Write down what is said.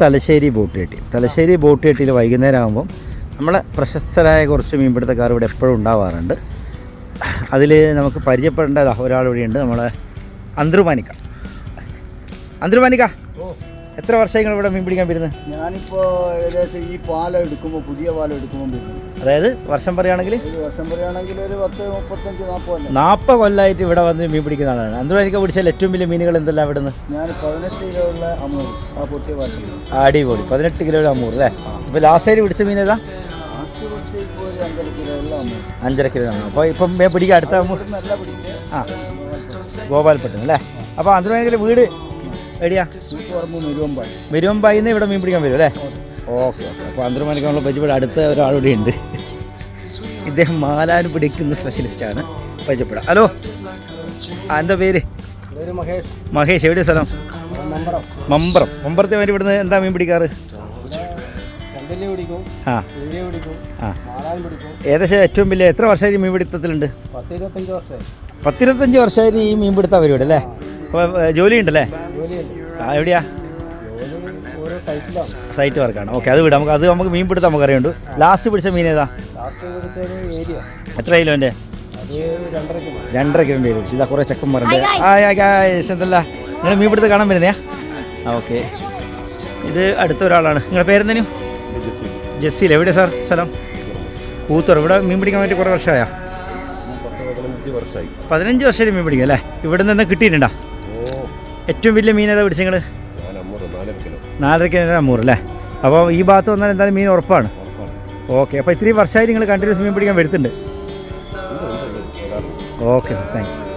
Thalassery boat jetty. Thalassery boat ജെട്ടിയിൽ വൈകുന്നേരം ആകുമ്പം നമ്മളെ പ്രശസ്തരായ കുറച്ച് മീൻപിടുത്തക്കാർ ഇവിടെ എപ്പോഴും ഉണ്ടാവാറുണ്ട്. അതിൽ നമുക്ക് പരിചയപ്പെടേണ്ട ഒരാൾ ഇവിടെയുണ്ട്, നമ്മളെ അന്തർമാനിക്ക. എത്ര വർഷമായി ഇവിടെ മീൻ പിടിക്കാൻ വരുന്നത്? ഞാനിപ്പോൾ ഏകദേശം ഈ പാലം എടുക്കുമ്പോൾ, പുതിയ പാലം എടുക്കുമ്പോൾ വരുന്നു. അതായത് വർഷം പറയുകയാണെങ്കിൽ ഒരു 40 കൊല്ലമായിട്ട് ഇവിടെ വന്ന് മീൻ പിടിക്കുന്ന ആളാണ്. അന്തർമാനിക്ക പിടിച്ചാൽ ഏറ്റവും വലിയ മീനുകൾ എന്തെല്ലാം ഇവിടുന്ന്? ഞാൻ 18 കിലോ ഉള്ള അമൂർ, ആ പൊട്ടിയ പാലം. അടിപൊളി, 18 കിലോ അമൂർ അല്ലേ? ഇപ്പോൾ ലാസ്റ്റ് പിടിച്ച മീൻ ഏതാ? 5.5 കിലോ ഉള്ള അമൂർ. 5.5 കിലോ ആണ്. അപ്പോൾ ഇപ്പം പിടിക്കുക അടുത്ത അമൂർ. നല്ല പിടിക്കുക. ആ, ഗോപാൽപട്ടണം അല്ലേ? അപ്പോൾ അന്തർമാനിക്കയിലെ വീട് എവിടെയാ? മെരുവമ്പായിന്ന് ഇവിടെ മീൻ പിടിക്കാൻ വരും അല്ലേ? ഓക്കെ. അപ്പോൾ അന്തർമാനിക്കാനുള്ള പരിചയപ്പെടാൻ അടുത്ത ഒരാളിവിടെ ഉണ്ട്. ഇദ്ദേഹം മാലാൻ പിടിക്കുന്ന സ്പെഷ്യലിസ്റ്റാണ്. പരിചയപ്പെടാം. ഹലോ, എന്താ പേര്? മഹേഷ്. എവിടെയാ സ്ഥലം? മമ്പറത്തെ മാതിരി ഇവിടുന്ന് എന്താ മീൻ പിടിക്കാറ്? ആ, ഏകദേശം ഏറ്റവും വലിയ എത്ര വർഷമായി മീൻ പിടുത്തത്തിലുണ്ട്? 10-25 വർഷമായിട്ട് ഈ മീൻ പിടുത്ത പരിപാടി അല്ലേ? അപ്പോൾ ജോലി ഉണ്ടല്ലേ? എവിടെയാ? സൈറ്റ് വർക്കാണ്. ഓക്കെ, അത് വിടാം. നമുക്ക് മീൻ പിടുത്തം നമുക്ക് അറിയുണ്ട്. ലാസ്റ്റ് പിടിച്ച മീൻ ഏതാ? എത്ര കിലോൻ്റെ? 2.5 കിലോൻ്റെ പിടിച്ചു. ഇതാ കുറേ ചെക്കന്മാരുണ്ട്. എന്തല്ല നിങ്ങൾ മീൻ പിടുത്തം കാണാൻ വരുന്നയാ? ആ, ഓക്കെ. ഇത് അടുത്ത ഒരാളാണ്. നിങ്ങളുടെ പേരെന്തേനും? ജസീൽ. എവിടെയാണ് സാർ സ്ഥലം? കൂത്തുറ. ഇവിടെ മീൻ പിടിക്കാൻ വേണ്ടി കുറേ വർഷമായാ? 15 വർഷമായിട്ട് മീൻ പിടിക്കും അല്ലേ? ഇവിടെ നിന്ന് എന്താ കിട്ടിയിട്ടുണ്ടോ? ഏറ്റവും വലിയ മീൻ ഏതാ പിടിച്ച നിങ്ങൾ? 4.5 കിലോ അമൂർ അല്ലേ? അപ്പോൾ ഈ ഭാഗത്ത് വന്നാൽ എന്തായാലും മീൻ ഉറപ്പാണ്. ഓക്കെ. അപ്പോൾ ഇത്രയും വർഷമായി നിങ്ങൾ കണ്ടിന്യൂസ് മീൻ പിടിക്കാൻ വരുത്തുന്നുണ്ട്. Okay sir, thank you.